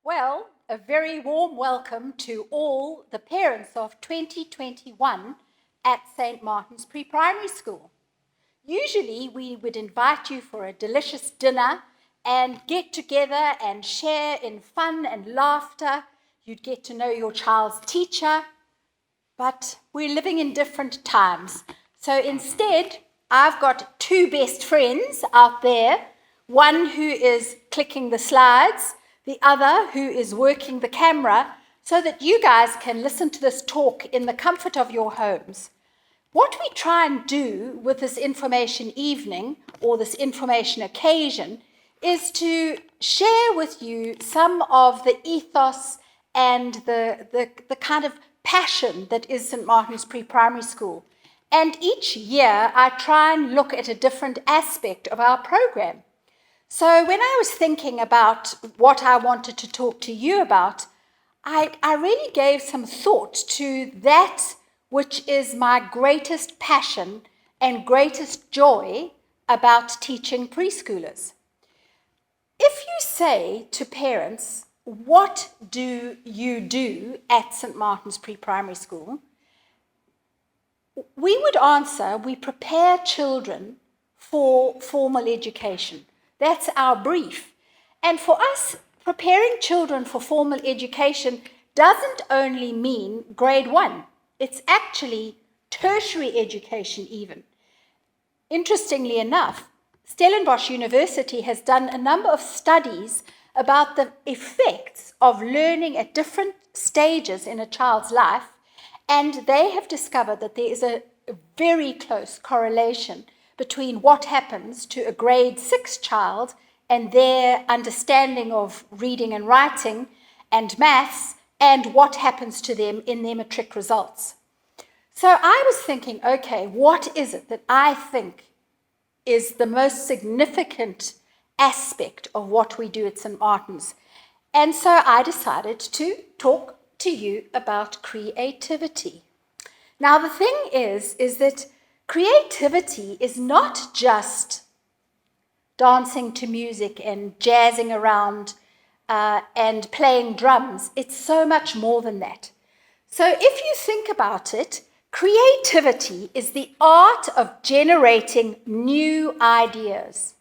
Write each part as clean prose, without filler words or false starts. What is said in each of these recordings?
Well, a very warm welcome to all the parents of 2021 at St. Martin's Pre-Primary School. Usually we would invite you for a delicious dinner and get together and share in fun and laughter. You'd get to know your child's teacher, but we're living in different times. So instead, I've got two best friends out there, one who is clicking the slides, the other who is working the camera, so that you guys can listen to this talk in the comfort of your homes. What we try and do with this information evening, or this information occasion, is to share with you some of the ethos and the kind of passion that is St. Martin's Pre-Primary School. And each year I try and look at a different aspect of our program. So when I was thinking about what I wanted to talk to you about, I really gave some thought to that which is my greatest passion and greatest joy about teaching preschoolers. If you say to parents, what do you do at St. Martin's Pre-Primary School? We would answer, we prepare children for formal education. That's our brief. And for us, preparing children for formal education doesn't only mean grade 1. It's actually tertiary education even. Interestingly enough, Stellenbosch University has done a number of studies about the effects of learning at different stages in a child's life, and they have discovered that there is a very close correlation between what happens to a grade 6 child and their understanding of reading and writing and maths, and what happens to them in their matric results. So I was thinking, okay, what is it that I think is the most significant aspect of what we do at St. Martin's? And so I decided to talk to you about creativity. Now the thing is that creativity is not just dancing to music and jazzing around and playing drums. It's so much more than that. So if you think about it, creativity is the art of generating new ideas.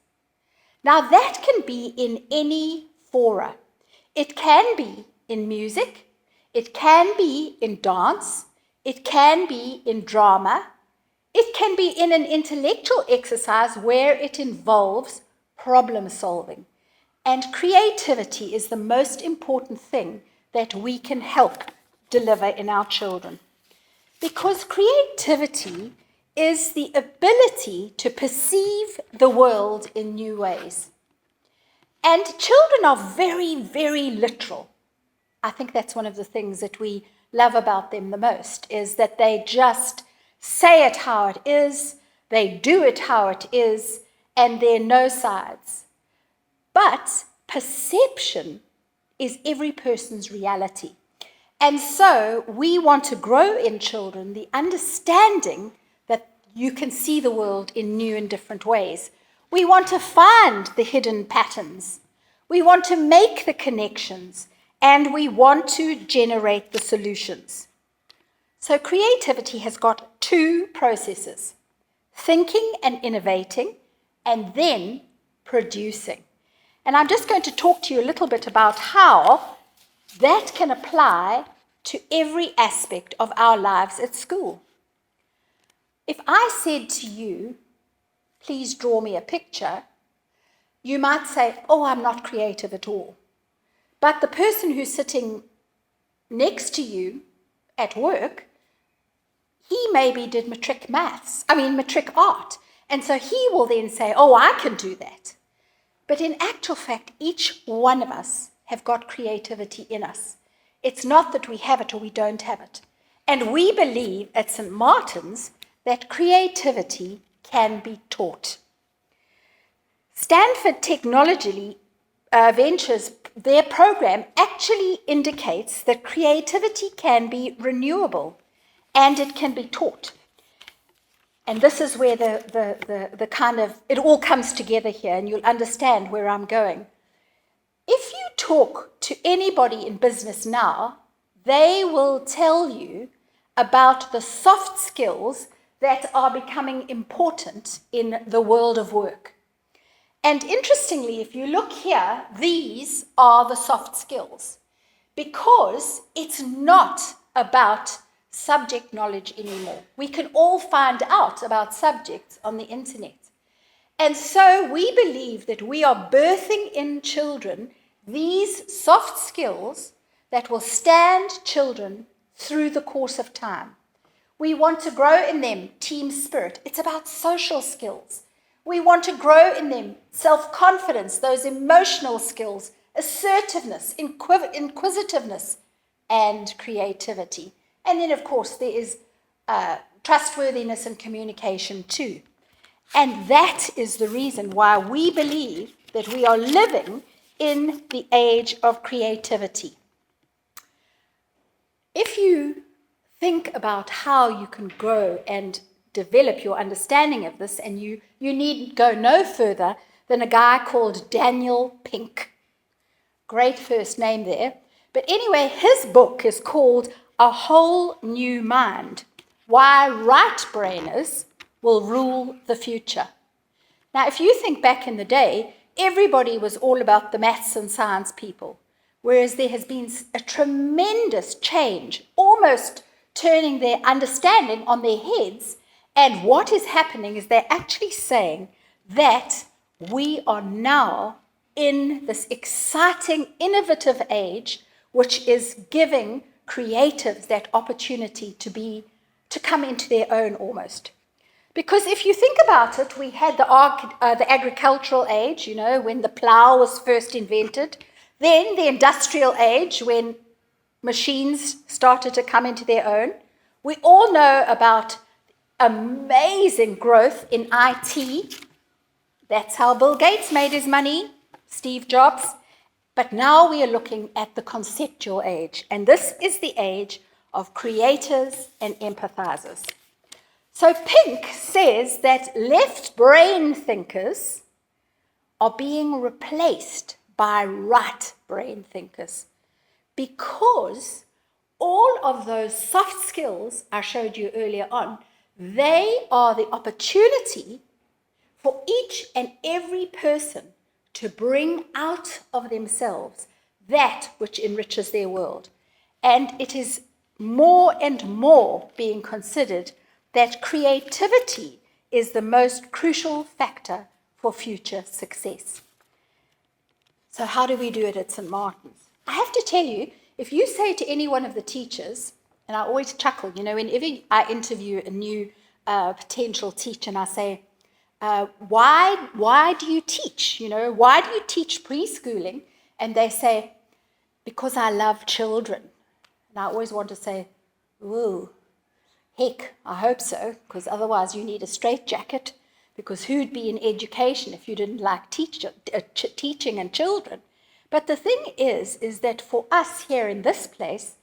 Now that can be in any fora. It can be in music, it can be in dance, it can be in drama, it can be in an intellectual exercise where it involves problem solving. And creativity is the most important thing that we can help deliver in our children. Because creativity is the ability to perceive the world in new ways. And children are very, very literal. I think that's one of the things that we love about them the most, is that they just say it how it is, they do it how it is, and there are no sides. But perception is every person's reality. And so we want to grow in children the understanding that you can see the world in new and different ways. We want to find the hidden patterns. We want to make the connections, and we want to generate the solutions. So creativity has got two processes: thinking and innovating, and then producing. And I'm just going to talk to you a little bit about how that can apply to every aspect of our lives at school. If I said to you, please draw me a picture, you might say, oh, I'm not creative at all. But the person who's sitting next to you at work, he maybe did matric art. And so he will then say, oh, I can do that. But in actual fact, each one of us have got creativity in us. It's not that we have it or we don't have it. And we believe at St. Martin's that creativity can be taught. Stanford Technology Ventures, their program actually indicates that creativity can be renewable and it can be taught. And this is where the kind of, it all comes together here, and you'll understand where I'm going. If you talk to anybody in business now, they will tell you about the soft skills that are becoming important in the world of work. And interestingly, if you look here, these are the soft skills, because it's not about subject knowledge anymore. We can all find out about subjects on the internet. And so we believe that we are birthing in children these soft skills that will stand children through the course of time. We want to grow in them team spirit. It's about social skills. We want to grow in them self-confidence, those emotional skills, assertiveness, inquisitiveness, and creativity. And then, of course, there is trustworthiness and communication too. And that is the reason why we believe that we are living in the age of creativity. If you think about how you can grow and develop your understanding of this, and you need go no further than a guy called Daniel Pink. Great first name there. But anyway, his book is called A Whole New Mind, Why Right-Brainers Will Rule the Future. Now, if you think back in the day, everybody was all about the maths and science people, whereas there has been a tremendous change, almost turning their understanding on their heads. And what is happening is they're actually saying that we are now in this exciting, innovative age, which is giving creatives that opportunity to come into their own almost. Because if you think about it, we had the agricultural age, you know, when the plow was first invented, then the industrial age, when machines started to come into their own. We all know about amazing growth in IT. That's how Bill Gates made his money, Steve Jobs. But now we are looking at the conceptual age, and this is the age of creators and empathizers. So Pink says that left brain thinkers are being replaced by right brain thinkers, because all of those soft skills I showed you earlier on, they are the opportunity for each and every person to bring out of themselves that which enriches their world. And it is more and more being considered that creativity is the most crucial factor for future success. So how do we do it at St. Martin's? I have to tell you, if you say to any one of the teachers, and I always chuckle, you know, whenever I interview a new potential teacher, and I say, why do you teach? You know, why do you teach preschooling? And they say, because I love children. And I always want to say, ooh, heck, I hope so, because otherwise you need a straitjacket, because who'd be in education if you didn't like teaching and children? But the thing is that for us here in this place,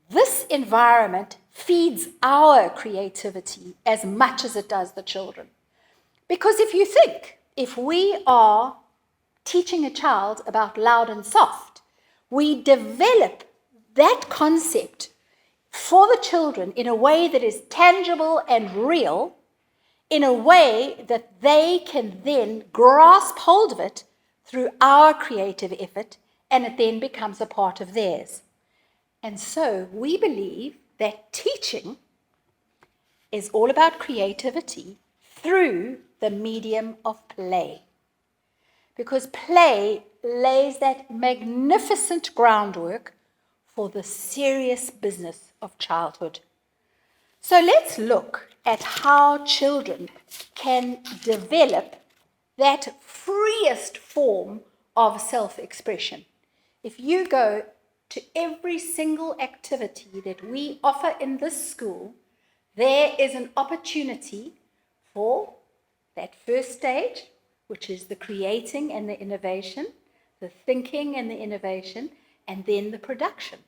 this environment feeds our creativity as much as it does the children. Because if you think, if we are teaching a child about loud and soft, we develop that concept for the children in a way that is tangible and real, in a way that they can then grasp hold of it through our creative effort, and it then becomes a part of theirs. And so we believe that teaching is all about creativity through the medium of play. Because play lays that magnificent groundwork for the serious business of childhood. So let's look at how children can develop that freest form of self-expression. If you go to every single activity that we offer in this school, there is an opportunity for that first stage, which is the creating and the innovation, the thinking and the innovation, and then the production.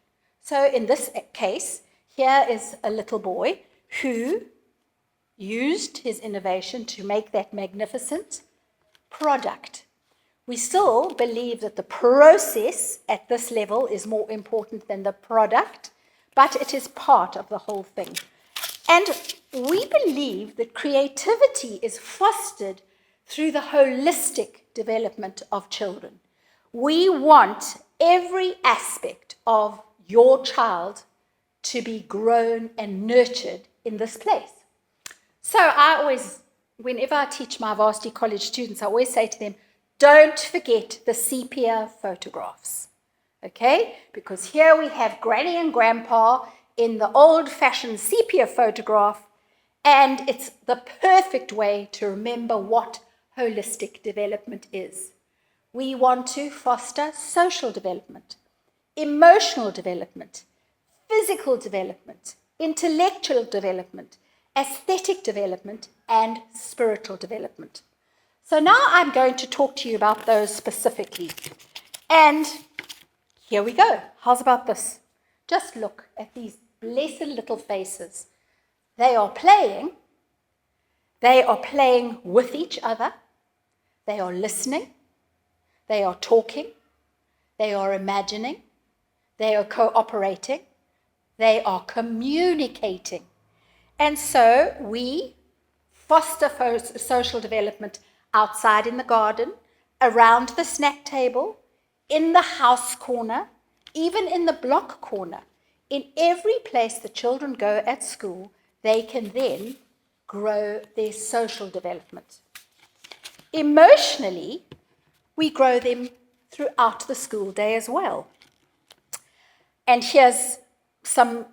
So in this case, here is a little boy who used his innovation to make that magnificent product, We still believe that the process at this level is more important than the product, but it is part of the whole thing. And we believe that creativity is fostered through the holistic development of children. We want every aspect of your child to be grown and nurtured in this place. So I always, whenever I teach my varsity college students, I always say to them, don't forget the sepia photographs, okay? Because here we have Granny and Grandpa in the old-fashioned sepia photograph, and it's the perfect way to remember what holistic development is. We want to foster social development, emotional development, physical development, intellectual development, aesthetic development, and spiritual development. So now I'm going to talk to you about those specifically. And here we go. How's about this? Just look at these blessed little faces. They are playing. They are playing with each other. They are listening. They are talking. They are imagining. They are cooperating. They are communicating. And so we foster social development outside in the garden, around the snack table, in the house corner, even in the block corner. In every place the children go at school, they can then grow their social development. Emotionally, we grow them throughout the school day as well. And here's some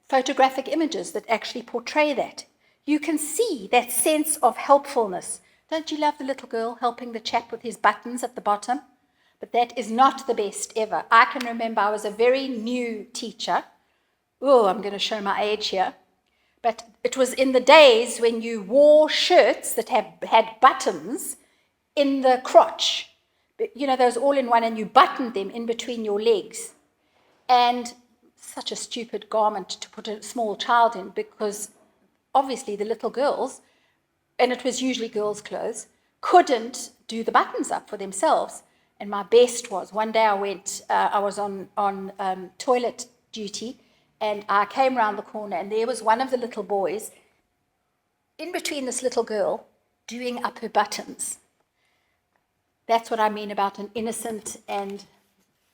photographic images that actually portray that. You can see that sense of helpfulness. Don't you love the little girl helping the chap with his buttons at the bottom? But that is not the best ever. I can remember I was a very new teacher. Oh, I'm going to show my age here. But it was in the days when you wore shirts that had buttons in the crotch. You know, those all in one, and you buttoned them in between your legs. And such a stupid garment to put a small child in, because obviously the little girls, and it was usually girls' clothes, couldn't do the buttons up for themselves. And my best was, one day I was on toilet duty, and I came around the corner, and there was one of the little boys in between this little girl doing up her buttons. That's what I mean about an innocent and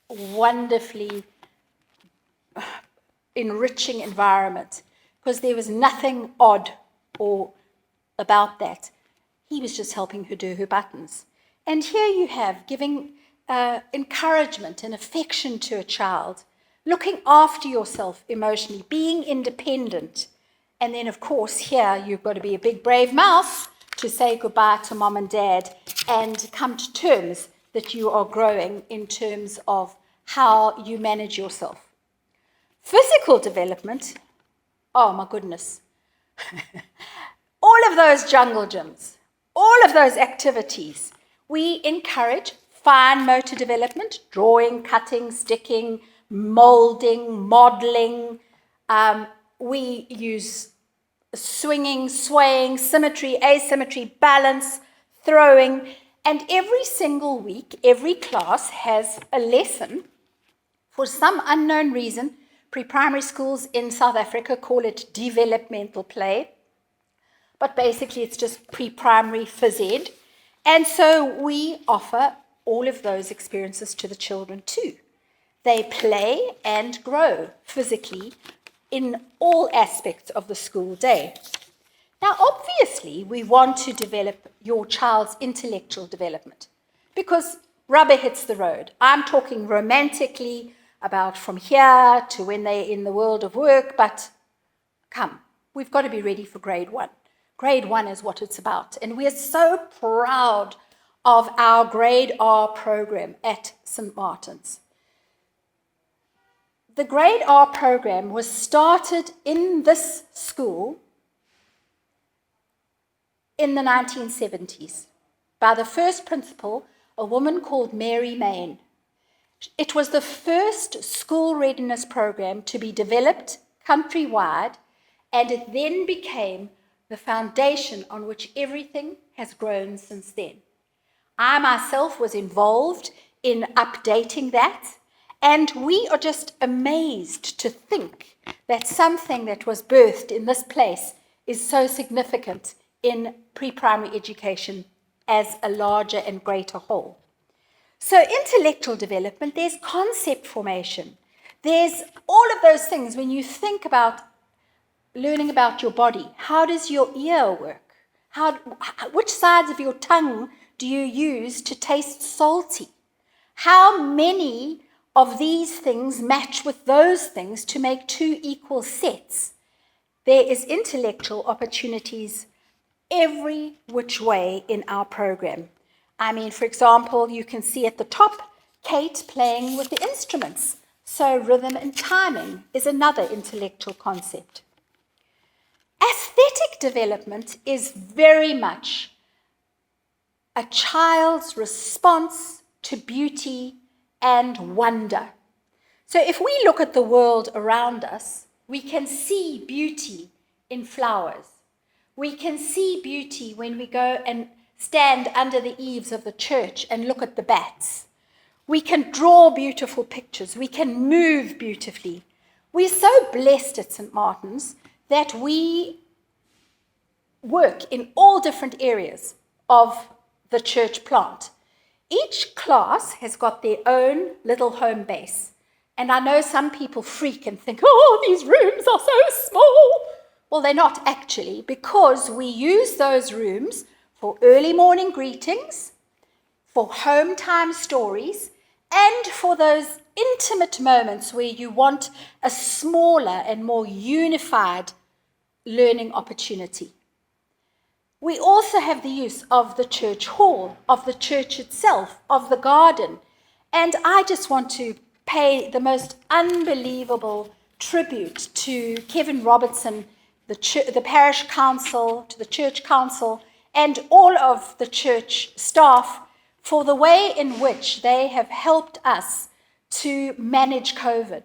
wonderfully enriching environment, because there was nothing odd or about that. He was just helping her do her buttons. And here you have giving encouragement and affection to a child, looking after yourself emotionally, being independent. And then, of course, here you've got to be a big brave mouse to say goodbye to mom and dad and come to terms that you are growing in terms of how you manage yourself. Physical development, oh my goodness. All of those jungle gyms, all of those activities, we encourage fine motor development, drawing, cutting, sticking, molding, modeling. We use swinging, swaying, symmetry, asymmetry, balance, throwing. And every single week, every class has a lesson. For some unknown reason, pre-primary schools in South Africa call it developmental play. But basically, it's just pre-primary phys ed. And so we offer all of those experiences to the children too. They play and grow physically in all aspects of the school day. Now, obviously, we want to develop your child's intellectual development, because rubber hits the road. I'm talking romantically about from here to when they're in the world of work, but come, we've got to be ready for grade 1. Grade 1 is what it's about. And we're so proud of our Grade R program at St. Martin's. The Grade R program was started in this school in the 1970s by the first principal, a woman called Mary Main. It was the first school readiness program to be developed countrywide, and it then became the foundation on which everything has grown since then. I myself was involved in updating that, and we are just amazed to think that something that was birthed in this place is so significant in pre-primary education as a larger and greater whole. So intellectual development, there's concept formation. There's all of those things when you think about learning about your body. How does your ear work? Which sides of your tongue do you use to taste salty? How many of these things match with those things to make two equal sets? There is intellectual opportunities every which way in our program. I mean, for example, you can see at the top, Kate playing with the instruments. So rhythm and timing is another intellectual concept. Aesthetic development is very much a child's response to beauty and wonder. So if we look at the world around us, we can see beauty in flowers. We can see beauty when we go and stand under the eaves of the church and look at the bats. We can draw beautiful pictures. We can move beautifully. We're so blessed at St. Martin's that we work in all different areas of the church plant. Each class has got their own little home base. And I know some people freak and think, oh, these rooms are so small. Well, they're not actually, because we use those rooms for early morning greetings, for home time stories, and for those intimate moments where you want a smaller and more unified learning opportunity. We also have the use of the church hall, of the church itself, of the garden. And I just want to pay the most unbelievable tribute to Kevin Robertson, the parish council, to the church council, and all of the church staff for the way in which they have helped us to manage COVID.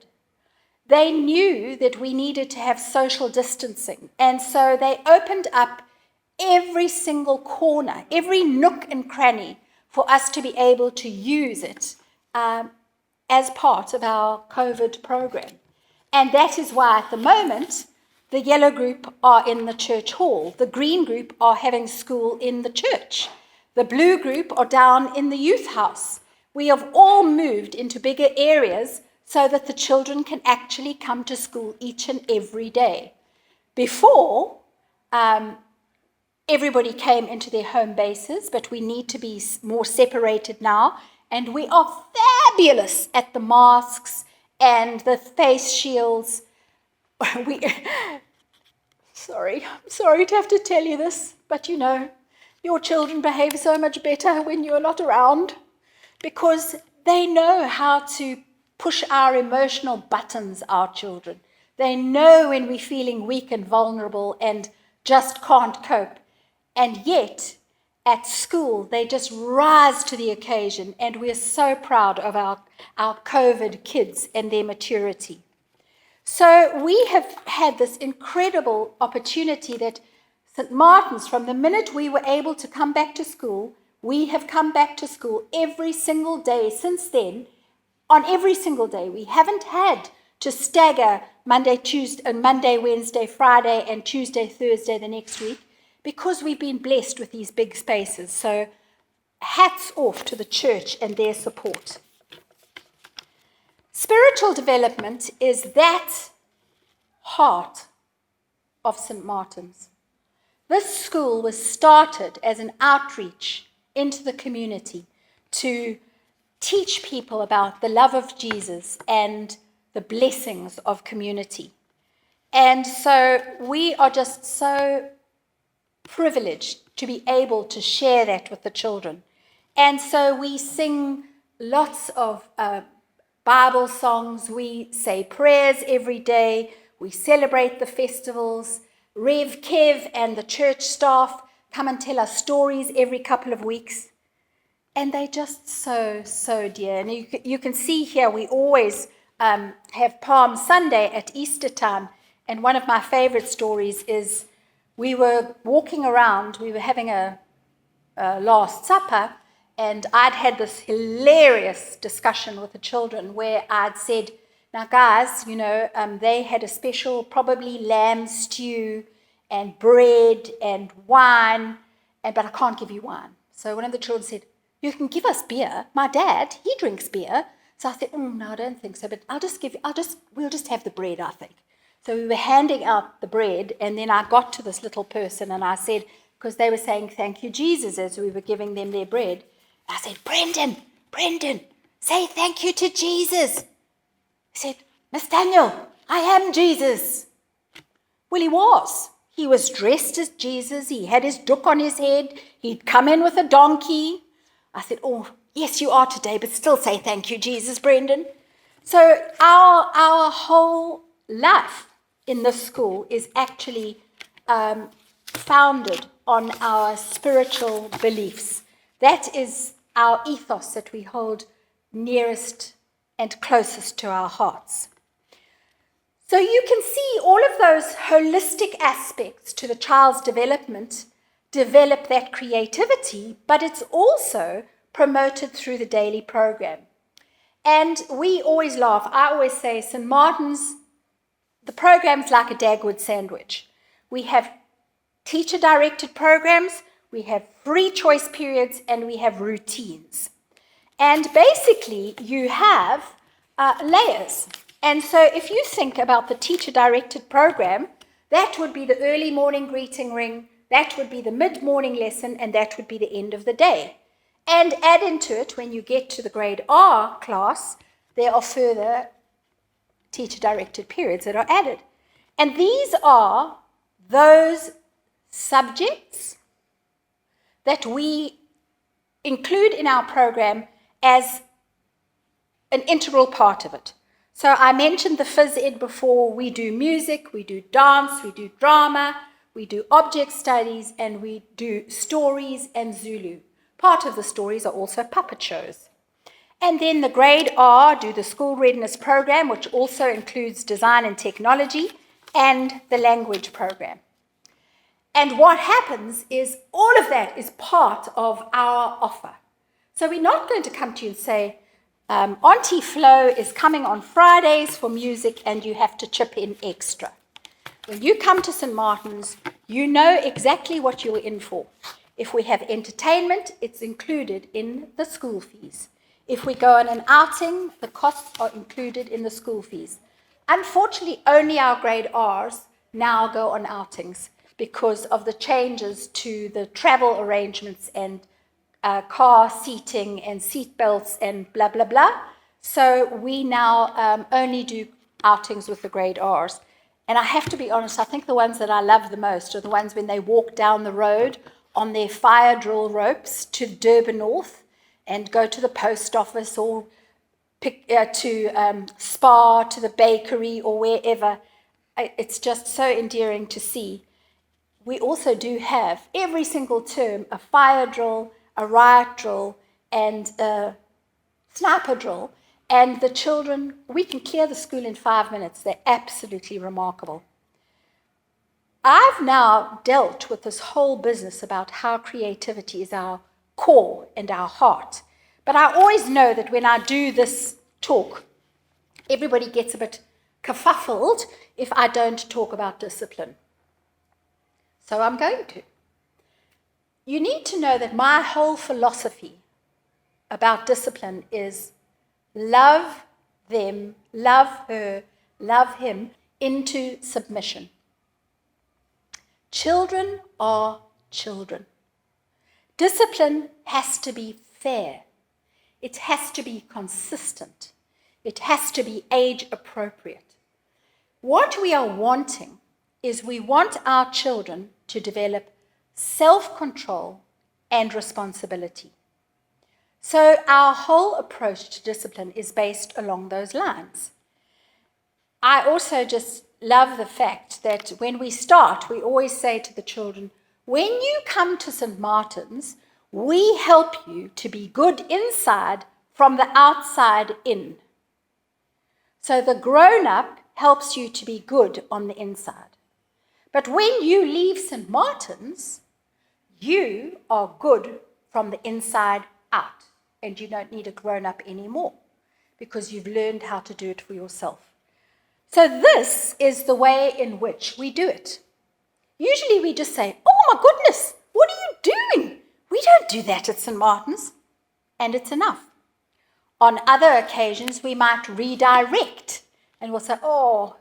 They knew that we needed to have social distancing, and so they opened up every single corner, every nook and cranny for us to be able to use it as part of our COVID program. And that is why at the moment, the yellow group are in the church hall. The green group are having school in the church. The blue group are down in the youth house. We have all moved into bigger areas so that the children can actually come to school each and every day. Before, everybody came into their home bases, but we need to be more separated now. And we are fabulous at the masks and the face shields. I'm sorry to have to tell you this, but you know, your children behave so much better when you're not around because they know how to push our emotional buttons, our children. They know when we're feeling weak and vulnerable and just can't cope. And yet, at school, they just rise to the occasion, and we're so proud of our COVID kids and their maturity. So we have had this incredible opportunity that St. Martin's, from the minute we were able to come back to school, we have come back to school every single day since then. On every single day, we haven't had to stagger Monday, Wednesday, Friday, and Tuesday, Thursday the next week, because we've been blessed with these big spaces. So hats off to the church and their support. Spiritual development is that heart of St. Martin's. This school was started as an outreach into the community to teach people about the love of Jesus and the blessings of community. And so we are just so privileged to be able to share that with the children. And so we sing lots of Bible songs, we say prayers every day, we celebrate the festivals. Rev Kev and the church staff come and tell us stories every couple of weeks. And they're just so, so dear. And you can see here we always have Palm Sunday at Easter time. And one of my favorite stories is we were walking around, we were having a Last Supper, And I'd had this hilarious discussion with the children where I'd said, now guys, they had a special, probably lamb stew and bread and wine, but I can't give you wine. So one of the children said, you can give us beer. My dad, he drinks beer. So I said, no, I don't think so, but we'll just have the bread, I think. So we were handing out the bread, and then I got to this little person and I said, because they were saying thank you, Jesus, as we were giving them their bread. I said, Brendan, say thank you to Jesus. He said, Miss Daniel, I am Jesus. Well, he was. He was dressed as Jesus. He had his doek on his head. He'd come in with a donkey. I said, oh, yes, you are today, but still say thank you, Jesus, Brendan. So our whole life in this school is actually founded on our spiritual beliefs. That is our ethos that we hold nearest and closest to our hearts. So you can see all of those holistic aspects to the child's development develop that creativity, but it's also promoted through the daily program. And we always laugh. I always say St. Martin's, the program's like a Dagwood sandwich. We have teacher-directed programs, we have free choice periods, and we have routines. And basically, you have layers. And so if you think about the teacher-directed program, that would be the early morning greeting ring, that would be the mid-morning lesson, and that would be the end of the day. And add into it, when you get to the grade R class, there are further teacher-directed periods that are added. And these are those subjects that we include in our program as an integral part of it. So I mentioned the phys ed before. We do music, we do dance, we do drama, we do object studies, and we do stories and Zulu. Part of the stories are also puppet shows. And then the grade R do the school readiness program, which also includes design and technology, and the language program. And what happens is all of that is part of our offer. So we're not going to come to you and say, Auntie Flo is coming on Fridays for music and you have to chip in extra. When you come to St. Martin's, you know exactly what you're in for. If we have entertainment, it's included in the school fees. If we go on an outing, the costs are included in the school fees. Unfortunately, only our grade R's now go on outings because of the changes to the travel arrangements and car seating and seat belts and blah, blah, blah. So we now only do outings with the grade R's. And I have to be honest, I think the ones that I love the most are the ones when they walk down the road on their fire drill ropes to Durban North and go to the post office or to Spa, to the bakery or wherever. It's just so endearing to see. We also do have every single term a fire drill, a riot drill, and a sniper drill. And the children, we can clear the school in 5 minutes. They're absolutely remarkable. I've now dealt with this whole business about how creativity is our core and our heart. But I always know that when I do this talk, everybody gets a bit kerfuffled if I don't talk about discipline. So I'm going to. You need to know that my whole philosophy about discipline is love them, love her, love him into submission. Children are children. Discipline has to be fair. It has to be consistent. It has to be age appropriate. What we are wanting is we want our children to develop self-control and responsibility. So our whole approach to discipline is based along those lines. I also just love the fact that when we start, we always say to the children, when you come to St. Martin's, we help you to be good inside from the outside in. So the grown-up helps you to be good on the inside. But when you leave St. Martin's, you are good from the inside out. out, and you don't need a grown-up anymore because you've learned how to do it for yourself. So this is the way in which we do it. Usually we just say, oh my goodness, what are you doing? We don't do that at St. Martin's. And it's enough. On other occasions, we might redirect and we'll say, oh,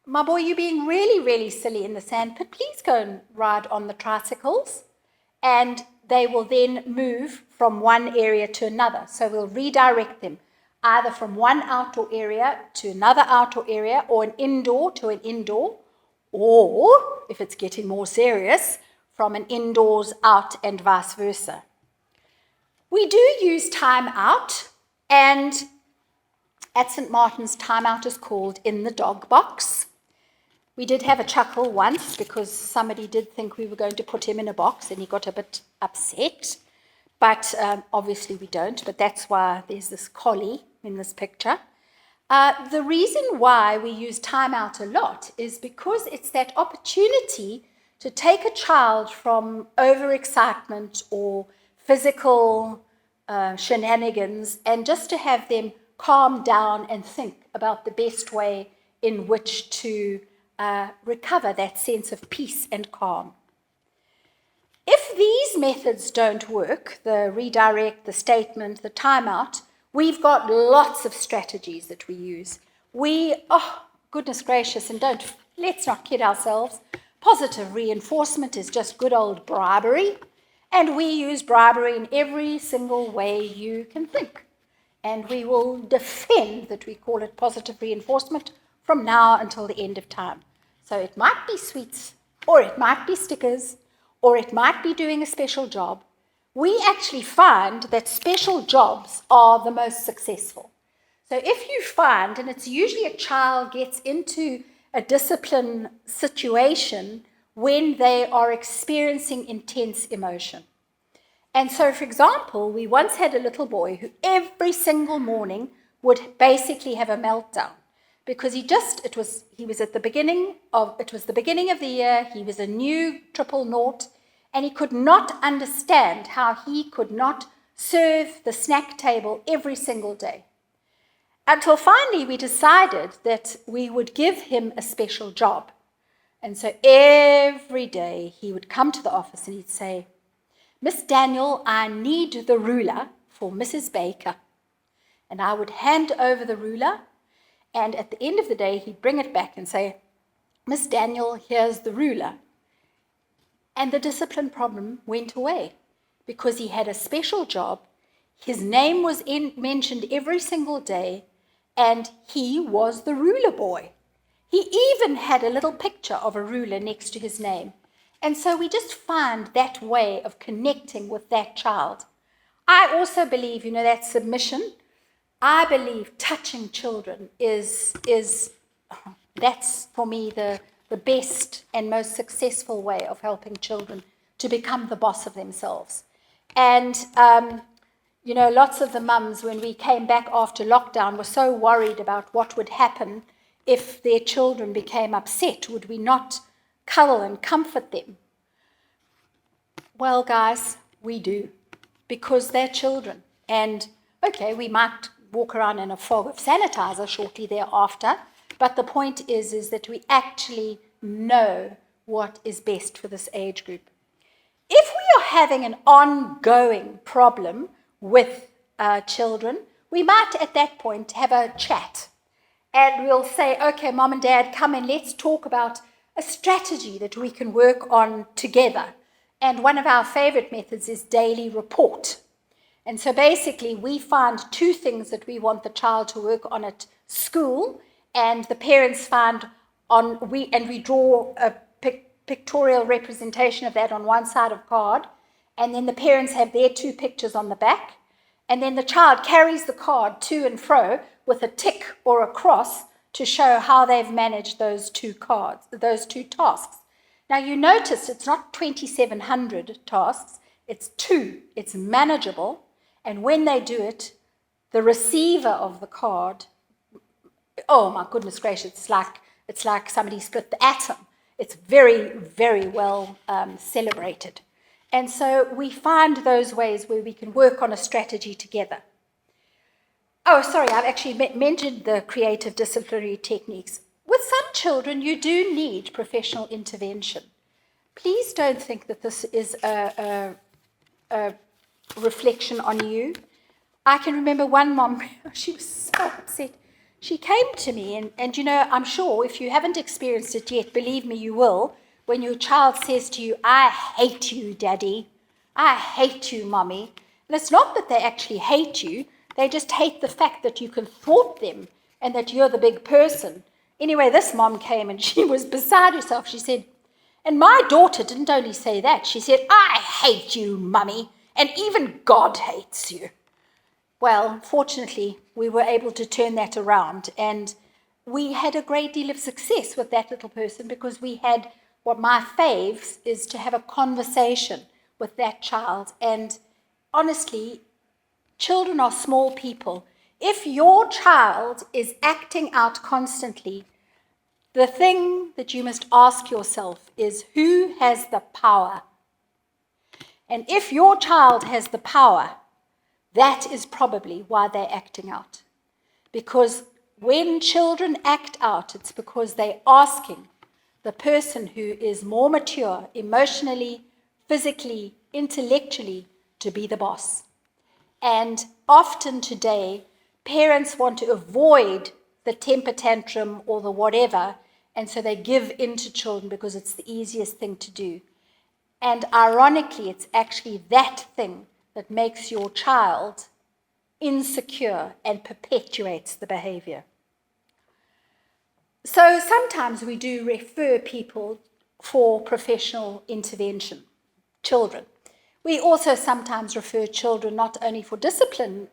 my boy, you're being really, really silly in the sandpit. Please go and ride on the tricycles. And they will then move from one area to another. So we'll redirect them either from one outdoor area to another outdoor area, or an indoor to an indoor, or, if it's getting more serious, from an indoors out and vice versa. We do use time out, and at St. Martin's, time out is called in the dog box. We did have a chuckle once because somebody did think we were going to put him in a box and he got a bit upset. But obviously we don't, but that's why there's this collie in this picture. The reason why we use time out a lot is because it's that opportunity to take a child from overexcitement or physical shenanigans and just to have them calm down and think about the best way in which to recover that sense of peace and calm. If these methods don't work, the redirect, the statement, the timeout, we've got lots of strategies that we use. Goodness gracious, and let's not kid ourselves. Positive reinforcement is just good old bribery, and we use bribery in every single way you can think. And we will defend that we call it positive reinforcement from now until the end of time. So it might be sweets, or it might be stickers, or it might be doing a special job. We actually find that special jobs are the most successful. So if you find, and it's usually a child gets into a discipline situation when they are experiencing intense emotion. And so, for example, we once had a little boy who every single morning would basically have a meltdown because it was the beginning of the year, he was a new 000, and he could not understand how he could not serve the snack table every single day. Until finally we decided that we would give him a special job. And so every day he would come to the office and he'd say, Miss Daniel, I need the ruler for Mrs. Baker. And I would hand over the ruler, and at the end of the day, he'd bring it back and say, Miss Daniel, here's the ruler. And the discipline problem went away because he had a special job. His name was mentioned every single day, and he was the ruler boy. He even had a little picture of a ruler next to his name. And so we just find that way of connecting with that child. I also believe, that submission. I believe touching children that's for me the best and most successful way of helping children to become the boss of themselves. And, lots of the mums, when we came back after lockdown, were so worried about what would happen if their children became upset. Would we not cuddle and comfort them? Well, guys, we do, because they're children. And, okay, we might walk around in a fog of sanitizer shortly thereafter, but the point is that we actually know what is best for this age group. If we are having an ongoing problem with children, we might at that point have a chat. And we'll say, okay, Mom and Dad, come and let's talk about a strategy that we can work on together. And one of our favorite methods is daily report. And so basically we find two things that we want the child to work on at school, and the parents we draw a pictorial representation of that on one side of card, and then the parents have their two pictures on the back, and then the child carries the card to and fro with a tick or a cross to show how they've managed those two tasks. Now you notice it's not 2,700 tasks, it's 2, it's manageable, and when they do it, the receiver of the card, oh my goodness gracious, it's like somebody split the atom. It's very, very well celebrated. And so we find those ways where we can work on a strategy together. Oh, sorry, I've actually mentioned the creative disciplinary techniques. With some children, you do need professional intervention. Please don't think that this is a reflection on you. I can remember one mom, she was so upset. She came to me, and you know, I'm sure if you haven't experienced it yet, believe me, you will. When your child says to you, I hate you, Daddy. I hate you, Mommy. And it's not that they actually hate you. They just hate the fact that you can thwart them and that you're the big person. Anyway, this mom came and she was beside herself. She said, and my daughter didn't only say that. She said, I hate you, Mummy, and even God hates you. Well, fortunately, we were able to turn that around, and we had a great deal of success with that little person because we had what my faves is to have a conversation with that child. And honestly, children are small people. If your child is acting out constantly, the thing that you must ask yourself is, who has the power? And if your child has the power, that is probably why they're acting out. Because when children act out, it's because they're asking the person who is more mature, emotionally, physically, intellectually, to be the boss. And often today, parents want to avoid the temper tantrum or the whatever, and so they give in to children because it's the easiest thing to do. And ironically, it's actually that thing that makes your child insecure and perpetuates the behavior. So sometimes we do refer people for professional intervention, children. We also sometimes refer children not only for discipline,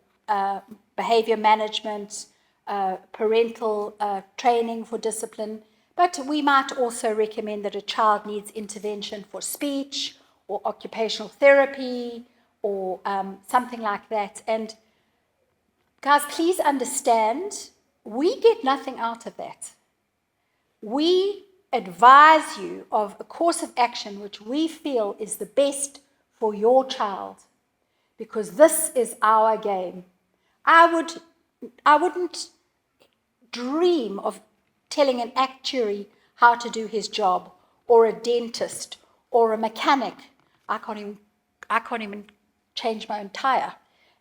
behavior management, parental training for discipline, but we might also recommend that a child needs intervention for speech or occupational therapy or something like that. And guys, please understand, we get nothing out of that. We advise you of a course of action which we feel is the best for your child, because this is our game. I wouldn't dream of telling an actuary how to do his job, or a dentist, or a mechanic. I can't even change my own tire.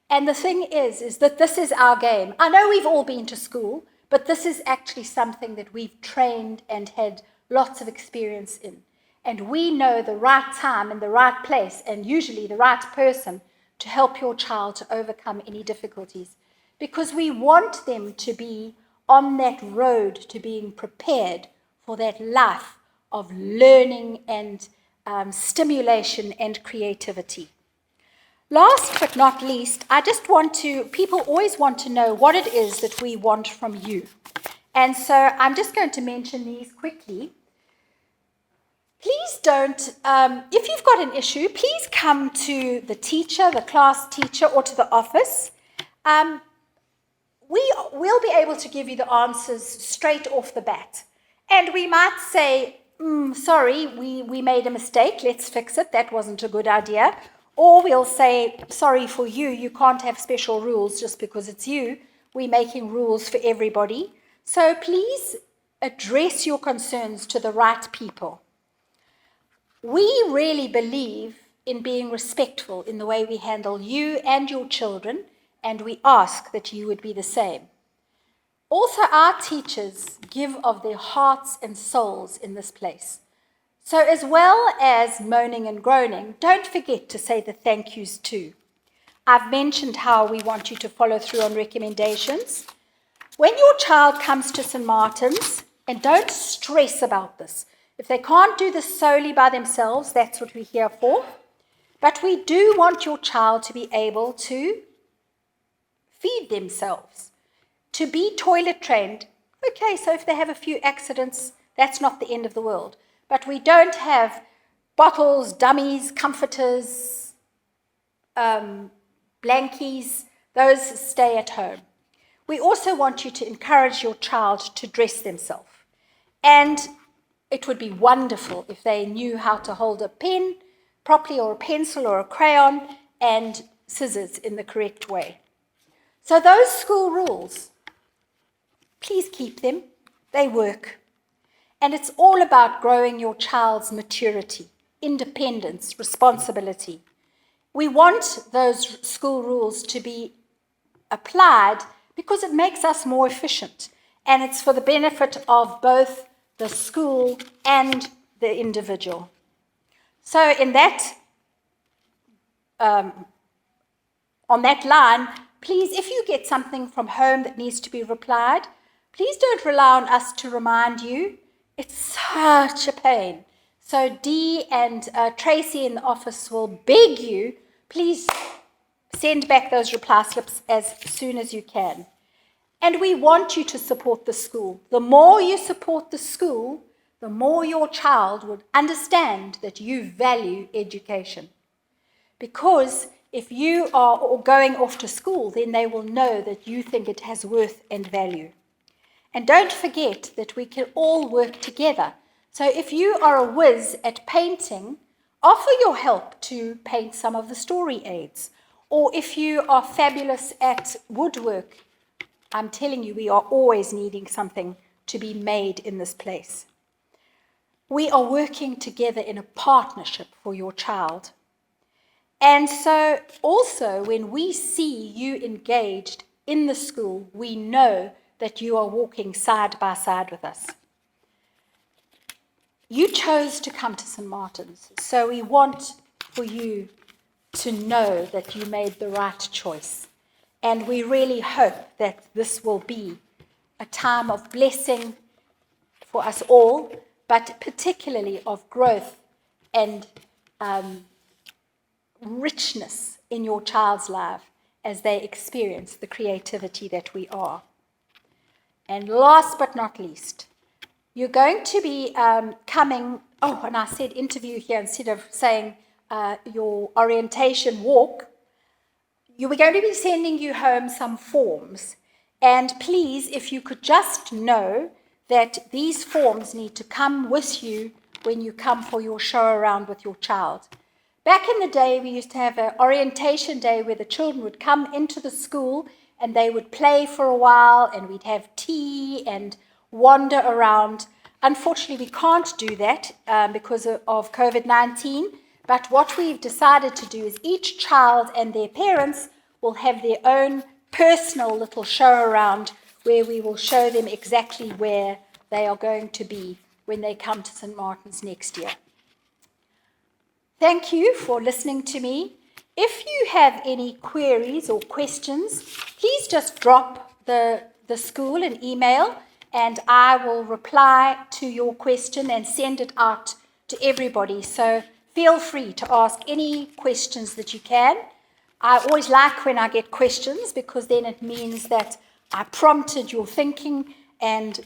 And the thing is that this is our game. I know we've all been to school, but this is actually something that we've trained and had lots of experience in. And we know the right time and the right place, and usually the right person to help your child to overcome any difficulties, because we want them to be on that road to being prepared for that life of learning and stimulation and creativity. Last but not least, people always want to know what it is that we want from you. And so I'm just going to mention these quickly. Please don't, if you've got an issue, please come to the teacher, the class teacher, or to the office. We'll be able to give you the answers straight off the bat. And we might say, sorry, we made a mistake, let's fix it, that wasn't a good idea. Or we'll say, sorry for you, you can't have special rules just because it's you. We're making rules for everybody. So please address your concerns to the right people. We really believe in being respectful in the way we handle you and your children, and we ask that you would be the same. Also, our teachers give of their hearts and souls in this place. So as well as moaning and groaning, don't forget to say the thank yous too. I've mentioned how we want you to follow through on recommendations. When your child comes to St. Martin's, and don't stress about this. If they can't do this solely by themselves, that's what we're here for. But we do want your child to be able to feed themselves, to be toilet trained. Okay, so if they have a few accidents, that's not the end of the world. But we don't have bottles, dummies, comforters, blankies. Those stay at home. We also want you to encourage your child to dress themselves. And it would be wonderful if they knew how to hold a pen, properly, or a pencil or a crayon, and scissors in the correct way. So those school rules, please keep them. They work. And it's all about growing your child's maturity, independence, responsibility. We want those school rules to be applied because it makes us more efficient, and it's for the benefit of both the school and the individual. So in that, on that line, please, if you get something from home that needs to be replied, please don't rely on us to remind you. It's such a pain. So Dee and Tracy in the office will beg you, please send back those reply slips as soon as you can. And we want you to support the school. The more you support the school, the more your child would understand that you value education. Because if you are going off to school, then they will know that you think it has worth and value. And don't forget that we can all work together. So if you are a whiz at painting, offer your help to paint some of the story aids. Or if you are fabulous at woodwork, I'm telling you, we are always needing something to be made in this place. We are working together in a partnership for your child. And so also when we see you engaged in the school, we know that you are walking side by side with us. You chose to come to St. Martin's, so we want for you to know that you made the right choice. And we really hope that this will be a time of blessing for us all, but particularly of growth and richness in your child's life as they experience the creativity that we are. And last but not least, you're going to be coming, and I said interview here instead of saying your orientation walk. We're going to be sending you home some forms. And please, if you could just know that these forms need to come with you when you come for your show around with your child. Back in the day, we used to have an orientation day where the children would come into the school and they would play for a while, and we'd have tea and wander around. Unfortunately, we can't do that because of COVID-19, but what we've decided to do is each child and their parents will have their own personal little show around where we will show them exactly where they are going to be when they come to St. Martin's next year. Thank you for listening to me. If you have any queries or questions, please just drop the school an email, and I will reply to your question and send it out to everybody. So feel free to ask any questions that you can. I always like when I get questions because then it means that I prompted your thinking and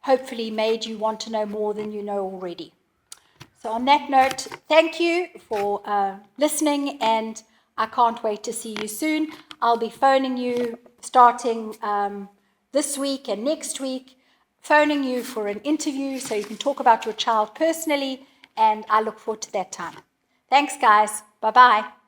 hopefully made you want to know more than you know already. So on that note, thank you for listening, and I can't wait to see you soon. I'll be phoning you starting this week and next week, phoning you for an interview so you can talk about your child personally, and I look forward to that time. Thanks, guys. Bye-bye.